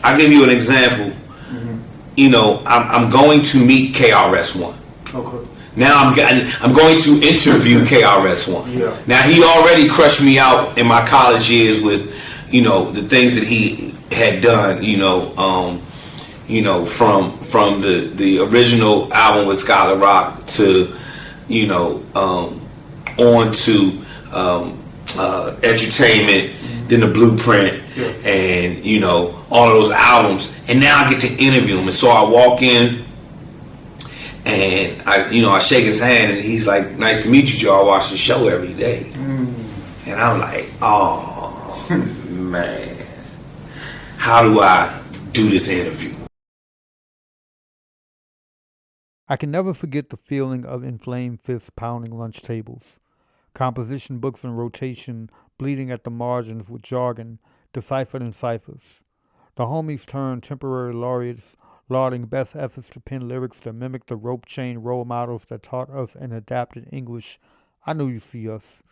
I'll give you an example. You know, I'm going to meet KRS-One. Okay. Now I'm going to interview KRS-One. Yeah. Now he already crushed me out in my college years with, you know, the things that he had done. You know, from the original album with Scholar Rock to, you know, on to Edutainment, then the Blueprint, and you know all of those albums. And now I get to interview him, and so I walk in, and I shake his hand, and he's like, "Nice to meet you, Joe. I watch the show every day." And I'm like, "Oh man, how do I do this interview?" I can never forget the feeling of inflamed fists pounding lunch tables, composition books in rotation, bleeding at the margins with jargon, deciphered in ciphers. The homies turned temporary laureates, lauding best efforts to pen lyrics that mimicked the rope chain role models that taught us and adapted English. I knew you see us.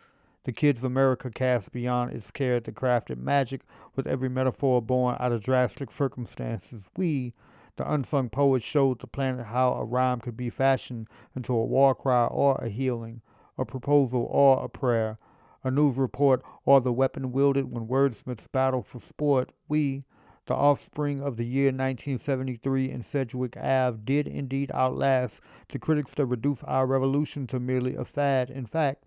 The kids America cast beyond its care that crafted magic with every metaphor born out of drastic circumstances. We, the unsung poets, showed the planet how a rhyme could be fashioned into a war cry or a healing, a proposal or a prayer, a news report or the weapon wielded when wordsmiths battle for sport. We, the offspring of the year 1973 in Sedgwick Ave, did indeed outlast the critics that reduced our revolution to merely a fad. In fact,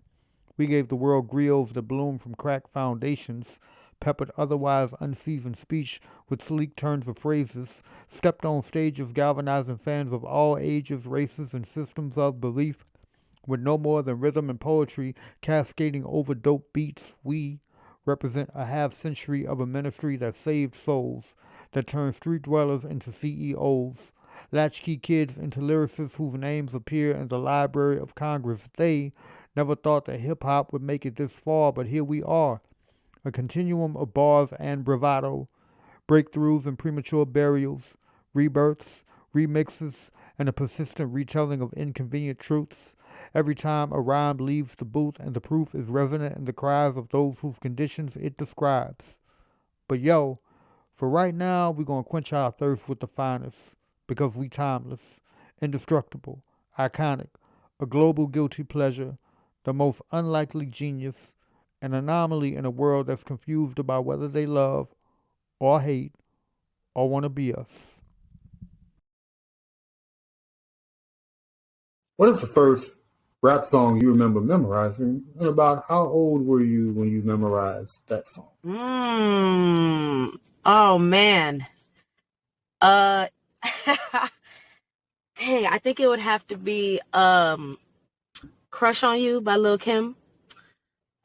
we gave the world griots that bloom from cracked foundations, peppered otherwise unseasoned speech with sleek turns of phrases, stepped on stages galvanizing fans of all ages, races, and systems of belief. With no more than rhythm and poetry cascading over dope beats, we represent a half-century of a ministry that saved souls, that turned street dwellers into CEOs, latchkey kids into lyricists whose names appear in the Library of Congress. They never thought that hip-hop would make it this far, but here we are, a continuum of bars and bravado, breakthroughs and premature burials, rebirths, remixes, and a persistent retelling of inconvenient truths. Every time a rhyme leaves the booth and the proof is resonant in the cries of those whose conditions it describes. But yo, for right now, we're going to quench our thirst with the finest, because we timeless, indestructible, iconic, a global guilty pleasure, the most unlikely genius, an anomaly in a world that's confused about whether they love or hate or want to be us. What is the first rap song you remember memorizing, and about how old were you when you memorized that song? Oh man. Dang, I think it would have to be Crush on You by Lil Kim.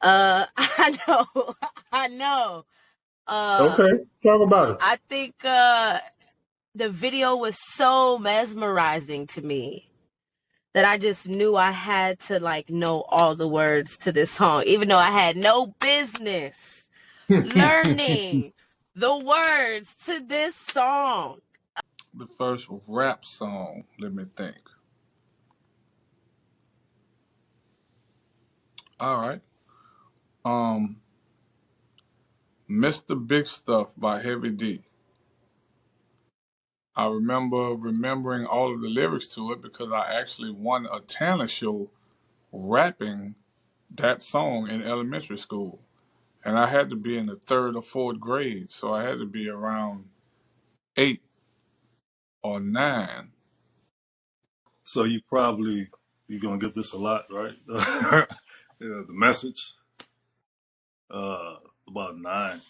I know. Okay, talk about it. I think the video was so mesmerizing to me that I just knew I had to like know all the words to this song, even though I had no business learning the words to this song. The first rap song, let me think. All right. Mr. Big Stuff by Heavy D. I remember remembering all of the lyrics to it because I actually won a talent show rapping that song in elementary school. And I had to be in the 3rd or 4th grade, so I had to be around 8 or 9. So you're gonna get this a lot, right? Yeah, the message. About 9.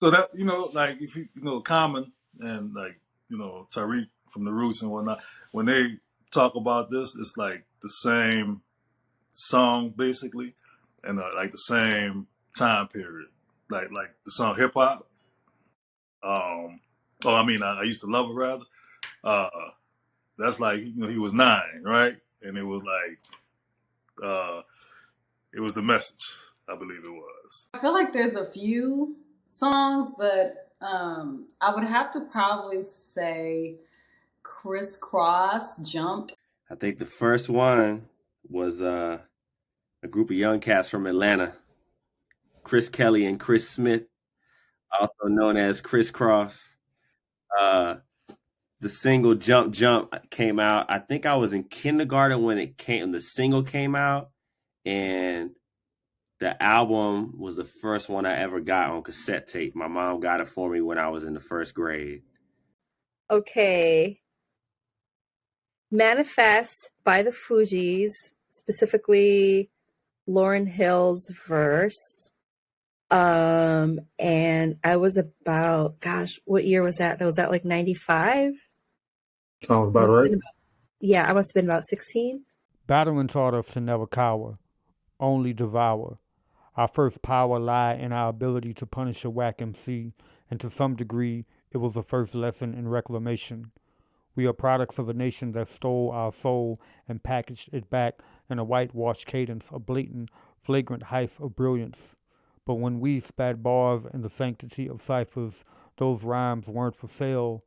So that like if Common and like Tariq from the Roots and whatnot, when they talk about this, it's like the same song basically, and like the same time period, like the song Hip Hop. I used to love it rather. That's like he was 9, right? And it was like it was the message, I believe it was. I feel like there's a few songs, but I would have to probably say Crisscross Jump. I think the first one was a group of young cats from Atlanta, Chris Kelly and Chris Smith. also known as Crisscross. Uh, the single Jump Jump came out. I think I was in kindergarten when the single came out, and the album was the first one I ever got on cassette tape. My mom got it for me when I was in the first grade. Okay. Manifest by the Fugees, specifically Lauryn Hill's verse. And I was about, gosh, what year was that? Was that like 95? Sounds about right. Yeah, I must have been about 16. Battling taught us to never cower, only devour. Our first power lie in our ability to punish a whack MC, and to some degree, it was the first lesson in reclamation. We are products of a nation that stole our soul and packaged it back in a whitewashed cadence, a blatant, flagrant heist of brilliance. But when we spat bars in the sanctity of ciphers, those rhymes weren't for sale.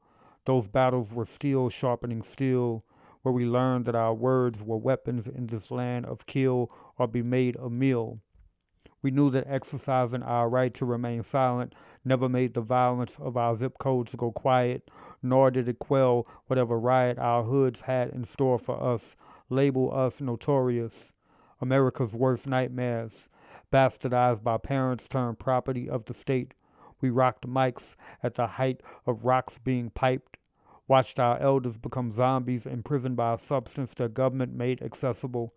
Those battles were steel sharpening steel, where we learned that our words were weapons in this land of kill or be made a meal. We knew that exercising our right to remain silent never made the violence of our zip codes go quiet, nor did it quell whatever riot our hoods had in store for us, label us notorious. America's worst nightmares, bastardized by parents turned property of the state. We rocked mics at the height of rocks being piped, watched our elders become zombies imprisoned by a substance their government made accessible.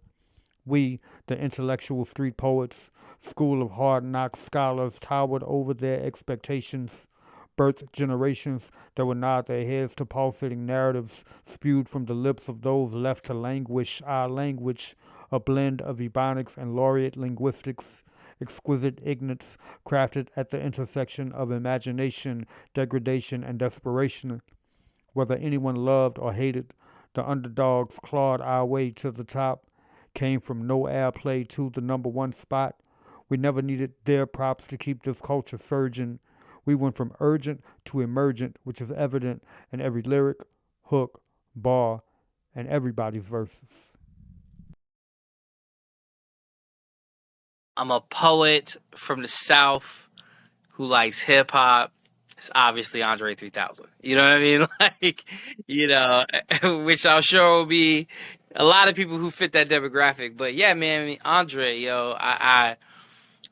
We, the intellectual street poets, school of hard knock scholars, towered over their expectations, birthed generations that would nod their heads to pulsating narratives spewed from the lips of those left to languish. Our language, a blend of ebonics and laureate linguistics, exquisite ignorance crafted at the intersection of imagination, degradation, and desperation. Whether anyone loved or hated, the underdogs clawed our way to the top, came from no airplay to the number one spot. We never needed their props to keep this culture surging. We went from urgent to emergent, which is evident in every lyric, hook, bar, and everybody's verses. I'm a poet from the South who likes hip hop. It's obviously Andre 3000. You know what I mean? Like, you know, which I'm sure will be a lot of people who fit that demographic. But yeah, man, I mean, Andre, yo, I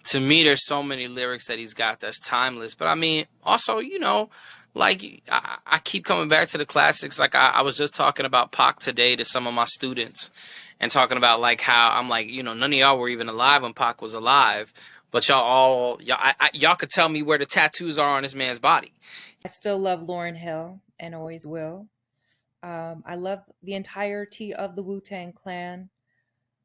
to me, there's so many lyrics that he's got that's timeless. But I mean, also, you know, like I keep coming back to the classics. Like I was just talking about Pac today to some of my students, and talking about like how I'm like, you know, none of y'all were even alive when Pac was alive, but y'all could tell me where the tattoos are on this man's body. I still love Lauryn Hill and always will. I love the entirety of the Wu-Tang Clan.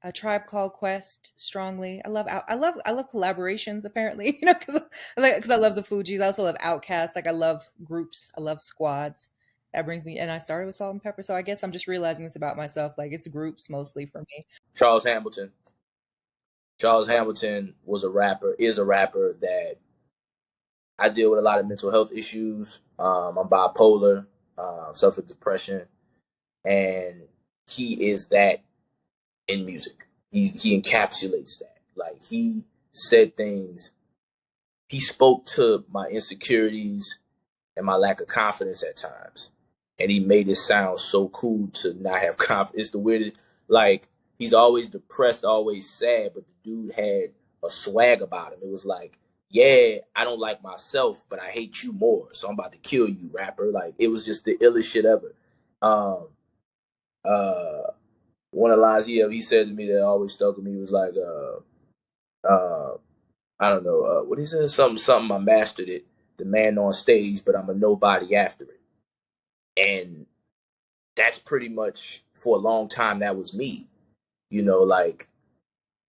A Tribe Called Quest strongly. I love collaborations apparently, you know, because I love the Fugees. I also love Outkast. Like I love groups. I love squads. That brings me, and I started with Salt and Pepper, so I guess I'm just realizing this about myself. Like it's groups mostly for me. Charles Hamilton. Charles Hamilton is a rapper that I deal with a lot of mental health issues. I'm bipolar, suffer depression, and he is that in music. He encapsulates that. Like he said things, he spoke to my insecurities and my lack of confidence at times. And he made it sound so cool to not have confidence. It's the weirdest, like he's always depressed, always sad, but the dude had a swag about him. It was like, yeah, I don't like myself, but I hate you more. So I'm about to kill you, rapper. Like it was just the illest shit ever. One of the lines he said to me that always stuck with me was like, I don't know, what he said, something, I mastered it, the man on stage, but I'm a nobody after it. And that's pretty much, for a long time, that was me. You know, like,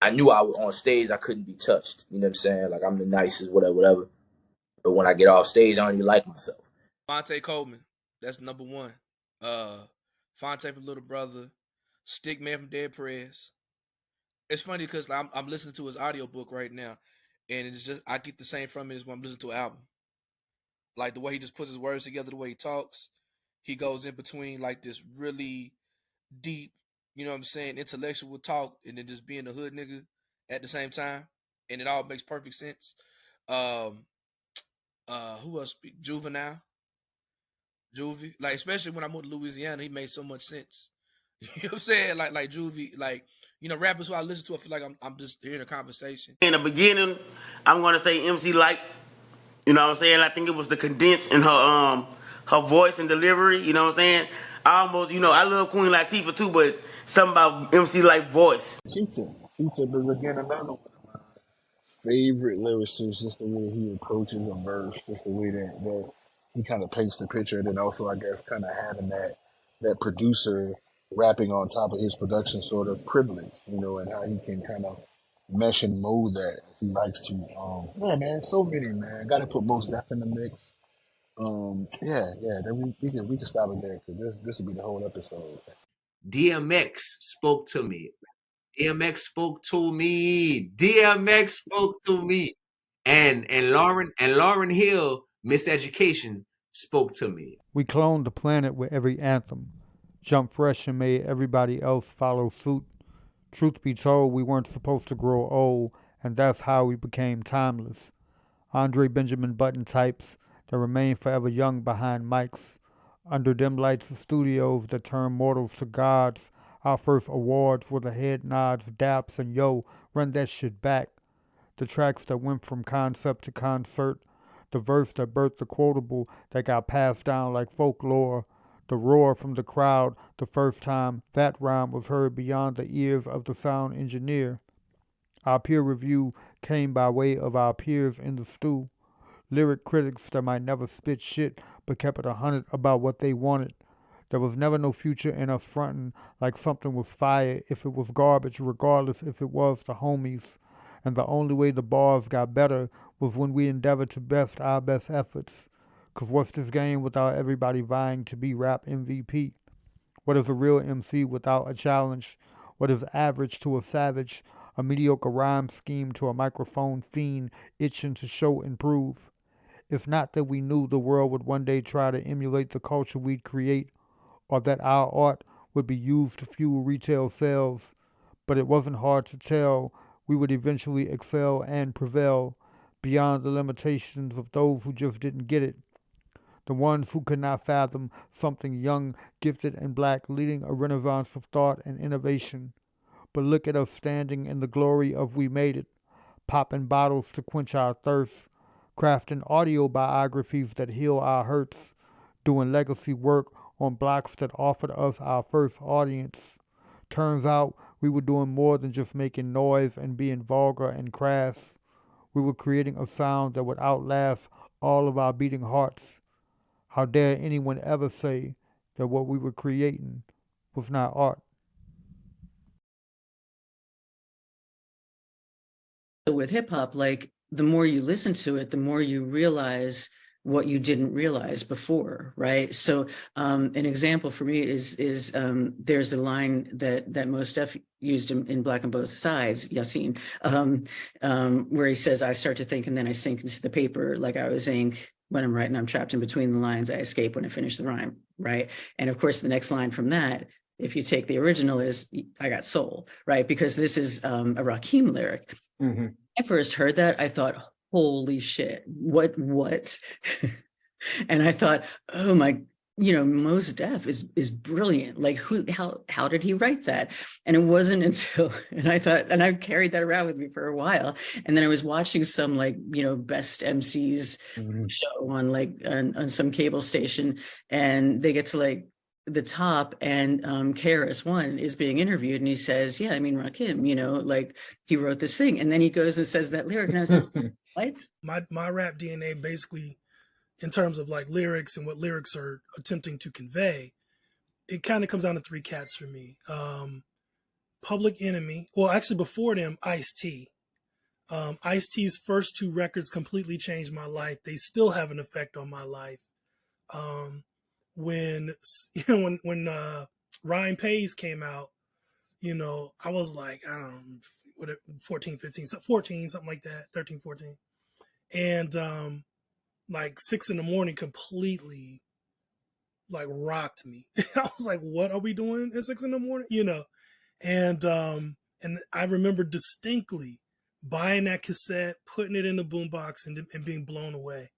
I knew I was on stage, I couldn't be touched. You know what I'm saying? Like, I'm the nicest, whatever. But when I get off stage, I don't even like myself. Fonte Coleman, that's number one. Fonte from Little Brother, Stickman from Dead Prez. It's funny because I'm listening to his audiobook right now, and it's just I get the same from it as when I'm listening to an album. Like the way he just puts his words together, the way he talks, he goes in between like this really deep, you know what I'm saying, intellectual talk, and then just being a hood nigga at the same time, and it all makes perfect sense. Who else speak? Juvenile. Juvie. Like, especially when I moved to Louisiana, he made so much sense. You know what I'm saying? Like Juvie, like, you know, rappers who I listen to, I feel like I'm just hearing a conversation. In the beginning, I'm gonna say MC Light. You know what I'm saying? I think it was the condense in her voice and delivery. You know what I'm saying? I almost, you know, I love Queen Latifah too, but something about MC Light voice. Q-Tip. Q-Tip is again another one of my favorite lyricists, just the way he approaches a verse, just the way that he kind of paints the picture, and then also I guess kind of having that producer rapping on top of his production sort of privilege, you know, and how he can kind of mesh and mold that if he likes to. Yeah, man, so many, man. Got to put Mos Def in the mix. Then we can stop it there because this will be the whole episode. DMX spoke to me. DMX spoke to me. DMX spoke to me. And Lauryn Hill, Miseducation, spoke to me. We cloned the planet with every anthem, jumped fresh and made everybody else follow suit. Truth be told, we weren't supposed to grow old, and that's how we became timeless. Andre Benjamin Button types that remain forever young behind mics. Under dim lights of studios that turn mortals to gods, our first awards were the head nods, daps, and yo, run that shit back. The tracks that went from concept to concert, the verse that birthed the quotable that got passed down like folklore, the roar from the crowd the first time that rhyme was heard beyond the ears of the sound engineer. Our peer review came by way of our peers in the stew. Lyric critics that might never spit shit but kept it 100 about what they wanted. There was never no future in us frontin' like something was fire if it was garbage, regardless if it was the homies. And the only way the bars got better was when we endeavored to best our best efforts. 'Cause what's this game without everybody vying to be rap MVP? What is a real MC without a challenge? What is average to a savage? A mediocre rhyme scheme to a microphone fiend itching to show and prove. It's not that we knew the world would one day try to emulate the culture we'd create, or that our art would be used to fuel retail sales, but it wasn't hard to tell we would eventually excel and prevail beyond the limitations of those who just didn't get it. The ones who could not fathom something young, gifted, and black leading a renaissance of thought and innovation. But look at us standing in the glory of we made it, popping bottles to quench our thirst, crafting audio biographies that heal our hurts, doing legacy work on blocks that offered us our first audience. Turns out we were doing more than just making noise and being vulgar and crass. We were creating a sound that would outlast all of our beating hearts. How dare anyone ever say that what we were creating was not art? With hip hop, like the more you listen to it, the more you realize what you didn't realize before, right? So an example for me is there's a line that Mos Def used in Black on Both Sides, Yassine, where he says, I start to think and then I sink into the paper like I was ink. When I'm writing, I'm trapped in between the lines. I escape when I finish the rhyme, right? And of course, the next line from that, if you take the original, is I got soul, right? Because this is a Rakim lyric. Mm-hmm. I first heard that, I thought, holy shit, what? And I thought, oh my, Mos Def is brilliant. Like how did he write that? And it wasn't until, and I thought, and I carried that around with me for a while. And then I was watching some best MCs show on some cable station, and they get to the top, and KRS-One is being interviewed, and he says, yeah, I mean, Rakim, he wrote this thing. And then he goes and says that lyric, and I was like, what? My rap DNA basically, in terms of lyrics and what lyrics are attempting to convey, it kind of comes down to three cats for me. Public Enemy, well, actually before them, Ice-T. Ice-T's first two records completely changed my life. They still have an effect on my life. When Rhyme Pays came out, I was like, I don't know, 14, 15, 14, something like that, 13, 14. And 6 a.m. completely rocked me. I was like, what are we doing at 6 a.m? And I remember distinctly buying that cassette, putting it in the boombox, and being blown away.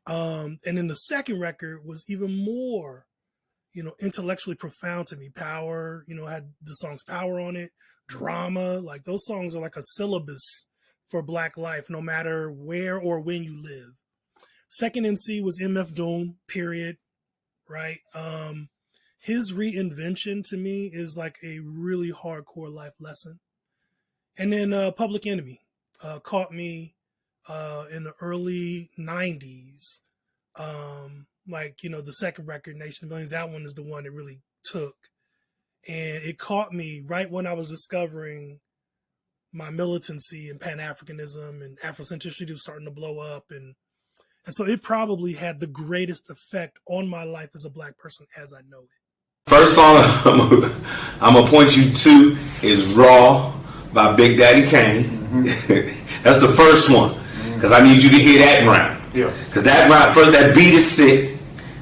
And then the second record was even more, intellectually profound to me. Power, had the songs Power on it, Drama, like those songs are like a syllabus for Black life, no matter where or when you live. Second MC was MF Doom, period, right? His reinvention to me is like a really hardcore life lesson. And then Public Enemy caught me in the early 90s. The second record, Nation of Millions, that one is the one that really took. And it caught me right when I was discovering my militancy and Pan-Africanism and Afrocentricity was starting to blow up. And so it probably had the greatest effect on my life as a Black person as I know it. First song I'm going to point you to is Raw by Big Daddy Kane. Mm-hmm. That's the first one, because I need you to hear that rhyme. Yeah. Because that rhyme, first that beat is sick,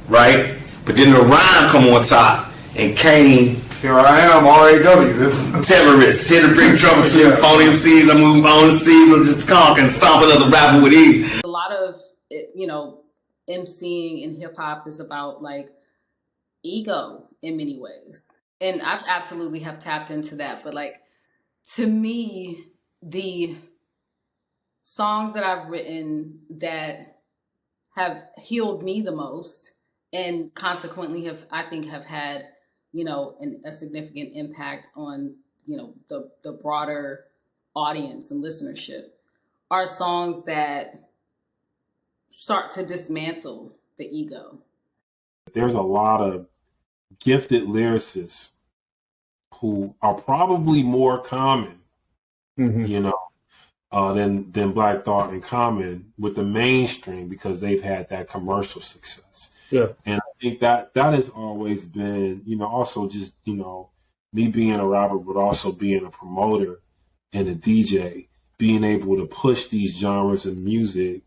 right? But then the rhyme come on top, and Kane, here I am, R.A.W. This terrorist, here to bring trouble to the phony MCs. I move on the seas, I'm just conk and stomp another rapper with ease. A lot of, emceeing in hip hop is about like ego in many ways. And I absolutely have tapped into that. But like, to me, the songs that I've written that have healed me the most and consequently have had, a significant impact on, the broader audience and listenership are songs that start to dismantle the ego. There's a lot of gifted lyricists who are probably more common, than Black Thought and Common with the mainstream because they've had that commercial success. Yeah. And I think that has always been, also just, me being a rapper, but also being a promoter and a DJ, being able to push these genres of music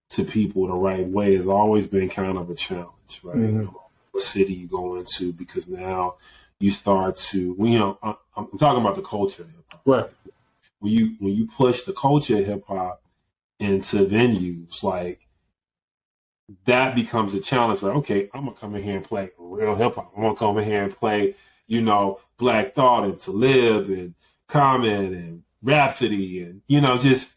to people the right way has always been kind of a challenge, right? Mm-hmm. What city you go into, because now you start to, I'm talking about the culture of hip hop. Right. When you push the culture of hip hop into venues, like that becomes a challenge. Like, okay, I'm gonna come in here and play real hip hop. I'm gonna come in here and play, Black Thought and Talib and Common and Rhapsody and just.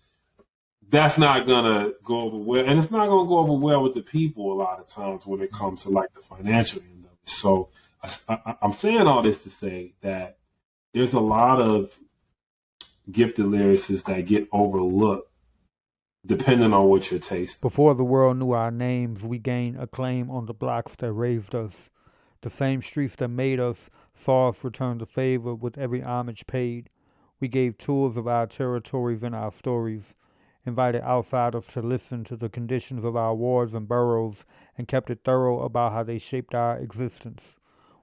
That's not gonna go over well, and it's not gonna go over well with the people a lot of times when it comes to like the financial end of it. So I'm saying all this to say that there's a lot of gifted lyricists that get overlooked depending on what your taste. Before the world knew our names, we gained acclaim on the blocks that raised us. The same streets that made us saw us return the favor with every homage paid. We gave tours of our territories and our stories, invited outsiders to listen to the conditions of our wards and boroughs, and kept it thorough about how they shaped our existence.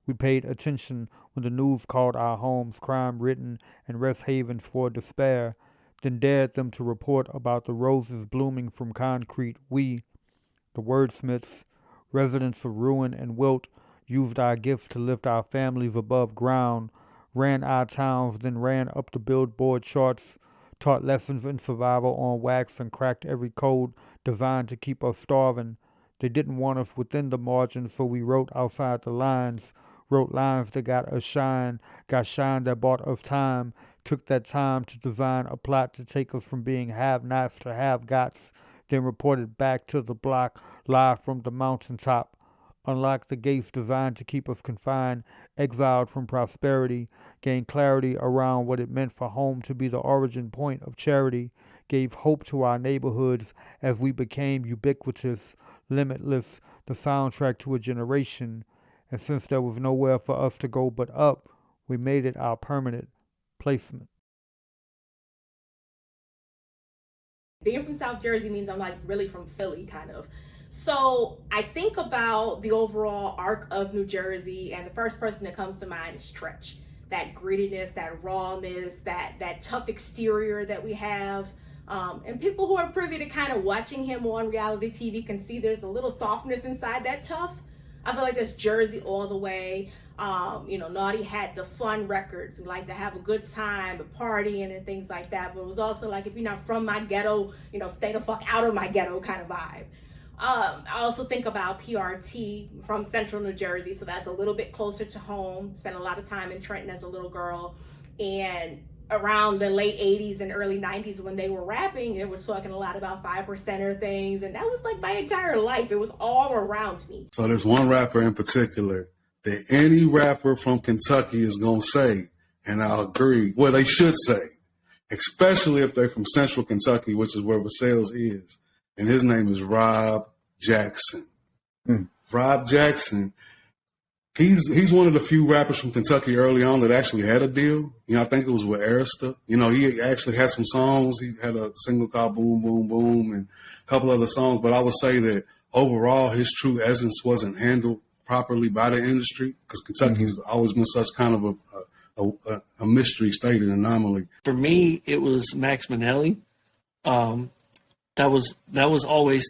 We paid attention when the news called our homes crime-ridden and rest havens for despair, then dared them to report about the roses blooming from concrete. We, the wordsmiths, residents of ruin and wilt, used our gifts to lift our families above ground, ran our towns, then ran up the billboard charts, taught lessons in survival on wax and cracked every code designed to keep us starving. They didn't want us within the margins, so we wrote outside the lines, wrote lines that got us shine, got shine that bought us time, took that time to design a plot to take us from being have-nots to have-gots, then reported back to the block live from the mountaintop. Unlocked the gates designed to keep us confined, exiled from prosperity, gained clarity around what it meant for home to be the origin point of charity, gave hope to our neighborhoods as we became ubiquitous, limitless, the soundtrack to a generation. And since there was nowhere for us to go but up, we made it our permanent placement. Being from South Jersey means I'm like really from Philly, kind of. So I think about the overall arc of New Jersey, and the first person that comes to mind is Stretch. That grittiness, that rawness, that tough exterior that we have. And people who are privy to kind of watching him on reality TV can see there's a little softness inside that tough. I feel like that's Jersey all the way. Naughty had the fun records. We like to have a good time, partying and things like that. But it was also like, if you're not from my ghetto, stay the fuck out of my ghetto kind of vibe. I also think about PRT from Central New Jersey, so that's a little bit closer to home. Spent a lot of time in Trenton as a little girl, and around the late 80s and early 90s when they were rapping, it was talking a lot about 5%er things, and that was like my entire life. It was all around me. So there's one rapper in particular that any rapper from Kentucky is going to say, and I'll agree, well, they should say, especially if they're from Central Kentucky, which is where Versailles is. And his name is Rob Jackson. Rob Jackson, he's one of the few rappers from Kentucky early on that actually had a deal. You know, I think it was with Arista. You know, he actually had some songs. He had a single called Boom, Boom, Boom and a couple other songs. But I would say that overall his true essence wasn't handled properly by the industry because Kentucky's always been such kind of a mystery state, an anomaly. For me, it was Max Minnelli. That was always,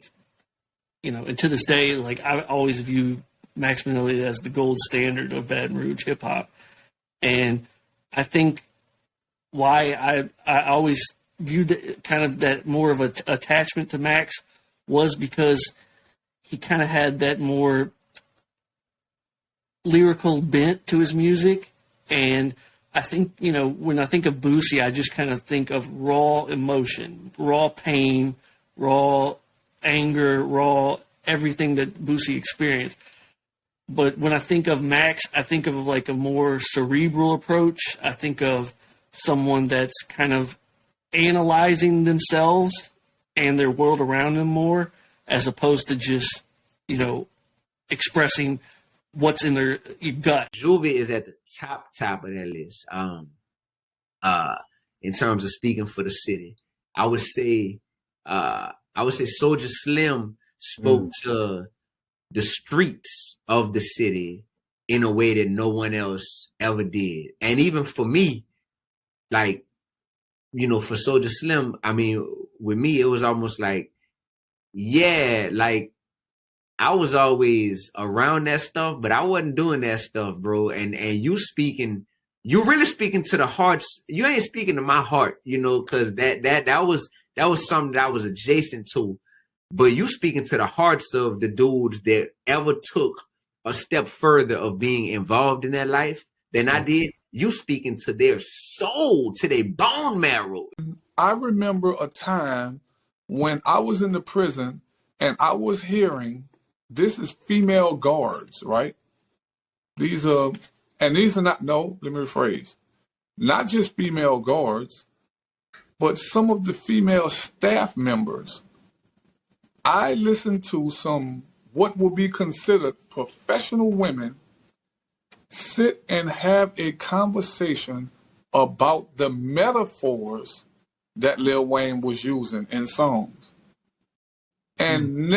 you know, and to this day, like I always view Max Minnelli as the gold standard of Baton Rouge hip hop. And I think why I always viewed kind of that more of an attachment to Max was because he kind of had that more lyrical bent to his music. And I think, you know, when I think of Boosie, I just kind of think of raw emotion, raw pain, raw anger, raw everything that Boosie experienced. But when I think of Max, I think of like a more cerebral approach. I think of someone that's kind of analyzing themselves and their world around them more, as opposed to just, you know, expressing what's in their gut. Juvie is at the top of that list. In terms of speaking for the city, I would say Soulja Slim spoke to the streets of the city in a way that no one else ever did. And even for me, like, you know, for Soulja Slim, I mean, with me, it was almost like, yeah, like, I was always around that stuff, but I wasn't doing that stuff, bro. And you really speaking to the hearts. You ain't speaking to my heart, you know, because that was something that I was adjacent to. But you speaking to the hearts of the dudes that ever took a step further of being involved in that life than I did. You speaking to their soul, to their bone marrow. I remember a time when I was in the prison and I was hearing, this is female guards, right? These are not, no, let me rephrase. Not just female guards, but some of the female staff members. I listened to some what will be considered professional women sit and have a conversation about the metaphors that Lil Wayne was using in songs. And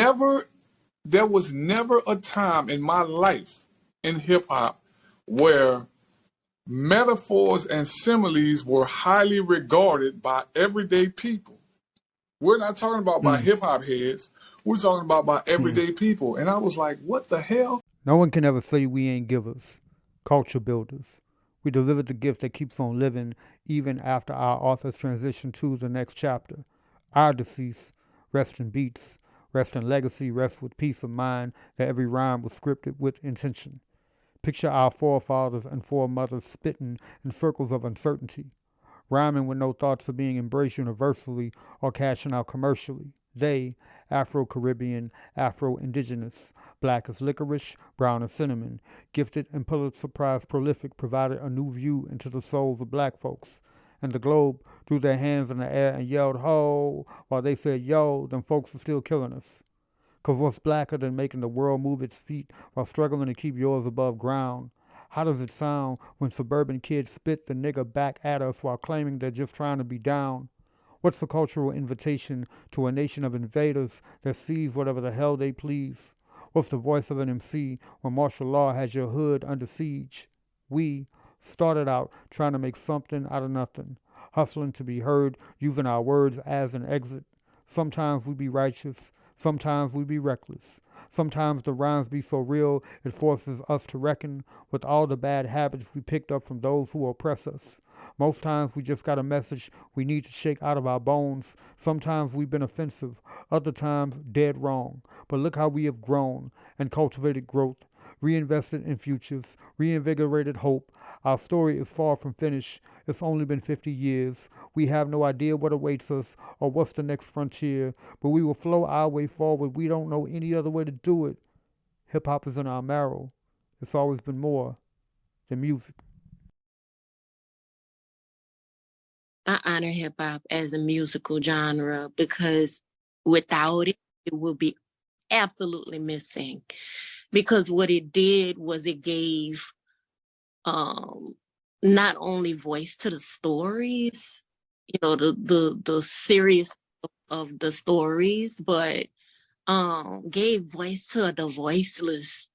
there was never a time in my life in hip hop where metaphors and similes were highly regarded by everyday people. We're not talking about by hip hop heads. We're talking about by everyday people. And I was like, what the hell? No one can ever say we ain't givers, culture builders. We delivered the gift that keeps on living even after our authors transition to the next chapter. Our decease, rest in beats, rest in legacy, rest with peace of mind that every rhyme was scripted with intention. Picture our forefathers and foremothers spitting in circles of uncertainty, rhyming with no thoughts of being embraced universally or cashing out commercially. They, Afro-Caribbean, Afro-Indigenous, black as licorice, brown as cinnamon, gifted and Pulitzer Prize prolific, provided a new view into the souls of black folks. And the globe threw their hands in the air and yelled, ho, while they said, yo, them folks are still killing us. 'Cause what's blacker than making the world move its feet while struggling to keep yours above ground? How does it sound when suburban kids spit the nigger back at us while claiming they're just trying to be down? What's the cultural invitation to a nation of invaders that sees whatever the hell they please? What's the voice of an MC when martial law has your hood under siege? We started out trying to make something out of nothing, hustling to be heard, using our words as an exit. Sometimes we be righteous, Sometimes we be reckless. Sometimes the rhymes be so real it forces us to reckon with all the bad habits we picked up from those who oppress us. Most times we just got a message we need to shake out of our bones. Sometimes we've been offensive, other times dead wrong. But look how we have grown and cultivated growth, reinvested in futures, reinvigorated hope. Our story is far from finished. It's only been 50 years. We have no idea what awaits us or what's the next frontier, but we will flow our way forward. We don't know any other way to do it. Hip-hop is in our marrow. It's always been more than music. I honor hip-hop as a musical genre because without it, it will be absolutely missing. Because what it did was it gave not only voice to the stories, you know, the series of the stories, but gave voice to the voiceless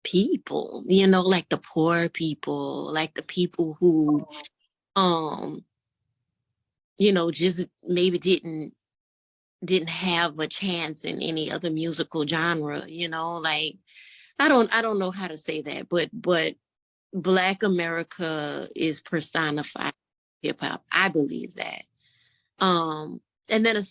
people, you know, like the poor people, like the people who you know, just maybe didn't have a chance in any other musical genre, you know, like I don't know how to say that, but Black America is personified hip hop. I believe that. And then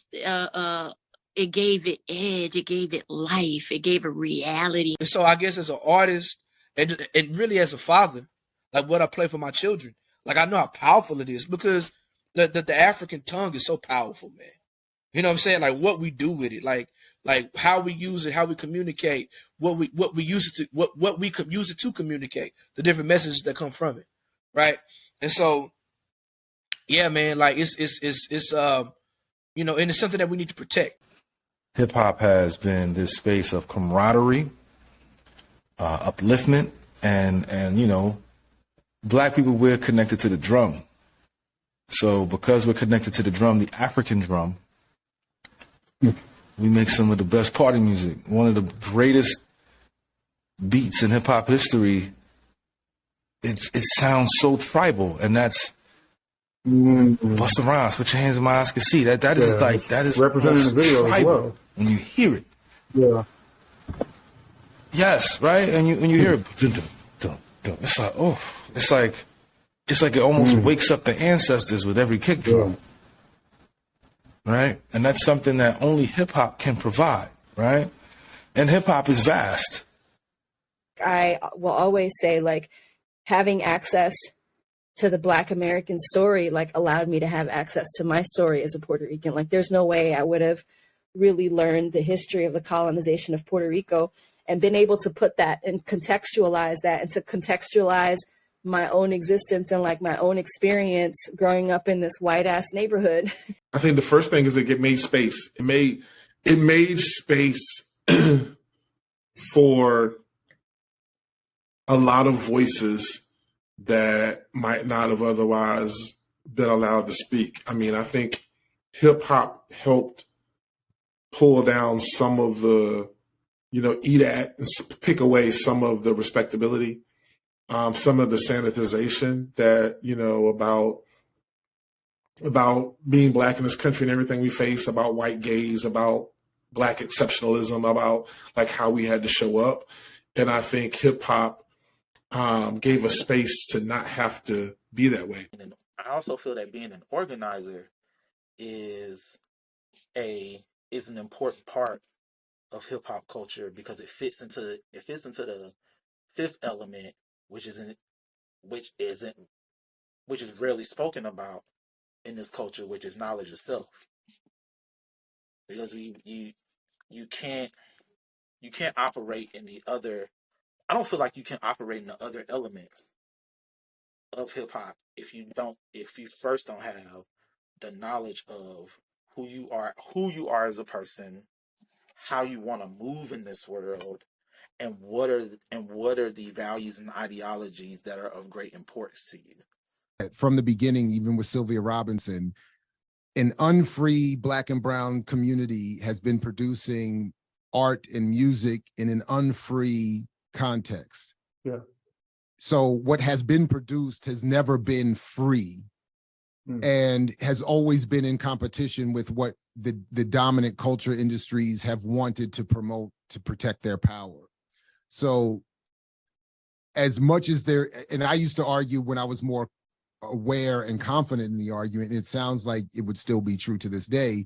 it gave it edge, it gave it life, it gave it reality. And so I guess as an artist and really as a father, like what I play for my children, like I know how powerful it is because the African tongue is so powerful, man. You know what I'm saying? Like what we do with it, like how we use it, how we communicate, what we use it to, what we could use it to communicate, the different messages that come from it, right? And so, yeah, man, like it's you know, and it's something that we need to protect. Hip hop has been this space of camaraderie, upliftment, and you know, Black people, we're connected to the drum. So because we're connected to the drum, the African drum, we make some of the best party music. One of the greatest beats in hip hop history. It sounds so tribal, and that's bust the rhymes, put your hands in my eyes can see. That is representing the video as well. When you hear it. Yeah. Yes, right? And you hear it. It's like, oh, it's like it almost wakes up the ancestors with every kick drum. Right? And that's something that only hip hop can provide, right? And hip hop is vast. I will always say, like, having access to the Black American story, like, allowed me to have access to my story as a Puerto Rican. Like, there's no way I would have really learned the history of the colonization of Puerto Rico and been able to put that and contextualize that and to contextualize my own existence and like my own experience growing up in this white ass neighborhood. I think the first thing is it made space. It made space for a lot of voices that might not have otherwise been allowed to speak. I mean, I think hip hop helped pull down some of the, you know, eat at and pick away some of the respectability. Some of the sanitization that, you know, about being Black in this country and everything we face, about white gaze, about Black exceptionalism, about like how we had to show up. And I think hip hop gave us space to not have to be that way. And I also feel that being an organizer is an important part of hip hop culture because it fits into the fifth element, which is rarely spoken about in this culture, which is knowledge of self. Because you can't operate in the other. I don't feel like you can operate in the other elements of hip hop if you first don't have the knowledge of who you are as a person, how you want to move in this world, and what are the values and ideologies that are of great importance to you. From the beginning, even with Sylvia Robinson, an unfree Black and brown community has been producing art and music in an unfree context. Yeah. So what has been produced has never been free and has always been in competition with what the dominant culture industries have wanted to promote to protect their power. So as much as and I used to argue when I was more aware and confident in the argument, and it sounds like it would still be true to this day,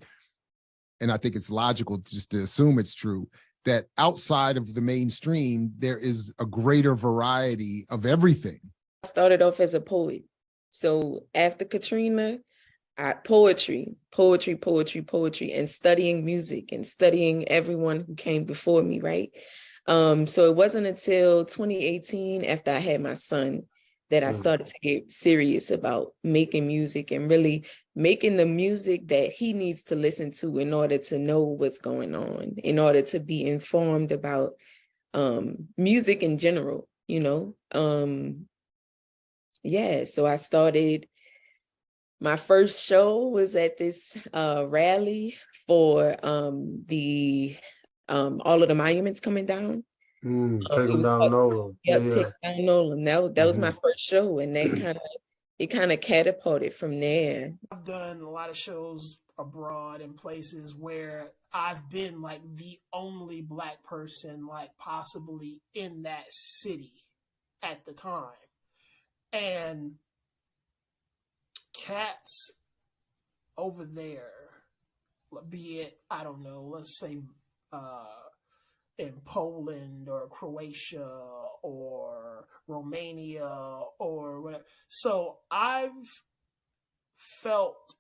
and I think it's logical just to assume it's true, that outside of the mainstream, there is a greater variety of everything. I started off as a poet. So after Katrina, poetry, and studying music and studying everyone who came before me, right? So it wasn't until 2018, after I had my son, that I started to get serious about making music and really making the music that he needs to listen to in order to know what's going on, in order to be informed about music in general, you know? Yeah, so I started, my first show was at this rally for the all of the monuments coming down. Take them down Nolan. Yep, take down Nolan. That was my first show, and that kind of catapulted from there. I've done a lot of shows abroad in places where I've been like the only Black person, like possibly in that city at the time. And cats over there, be it, I don't know, let's say in Poland or Croatia or Romania or whatever. So I've felt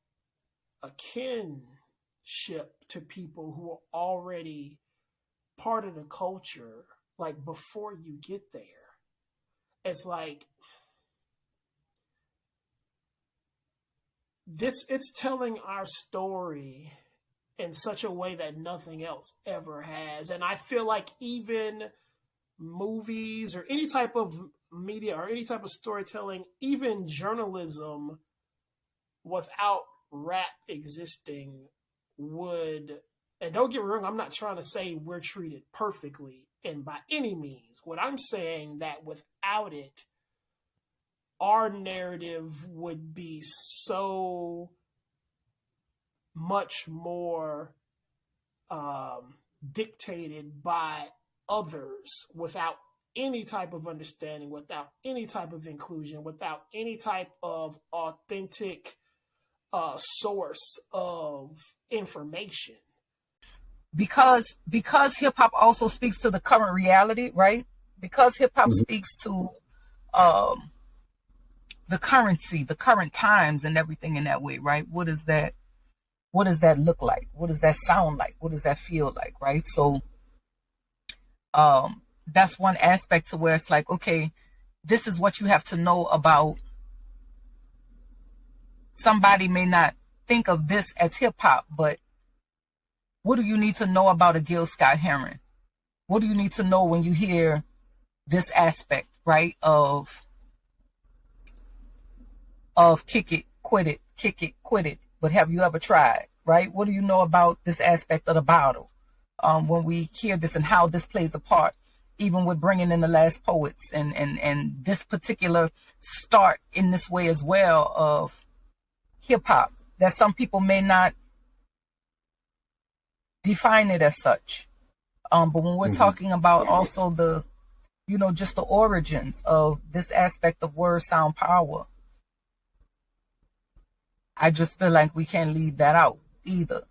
a kinship to people who are already part of the culture, like before you get there. It's like, it's telling our story in such a way that nothing else ever has. And I feel like even movies or any type of media or any type of storytelling, even journalism without rap existing would, and don't get me wrong, I'm not trying to say we're treated perfectly and by any means. What I'm saying that without it, our narrative would be so much more dictated by others without any type of understanding, without any type of inclusion, without any type of authentic source of information. Because hip hop also speaks to the current reality, right? Because hip hop speaks to the currency, the current times and everything in that way, right? What does that look like? What does that sound like? What does that feel like, right? So that's one aspect to where it's like, okay, this is what you have to know about. Somebody may not think of this as hip hop, but what do you need to know about a Gil Scott-Heron? What do you need to know when you hear this aspect, right, of kick it, quit it, kick it, quit it, but have you ever tried, right? What do you know about this aspect of the bottle? When we hear this and how this plays a part, even with bringing in the Last Poets and this particular start in this way as well of hip hop, that some people may not define it as such. But when we're talking about also the, just the origins of this aspect of word, sound, power, I just feel like we can't leave that out either.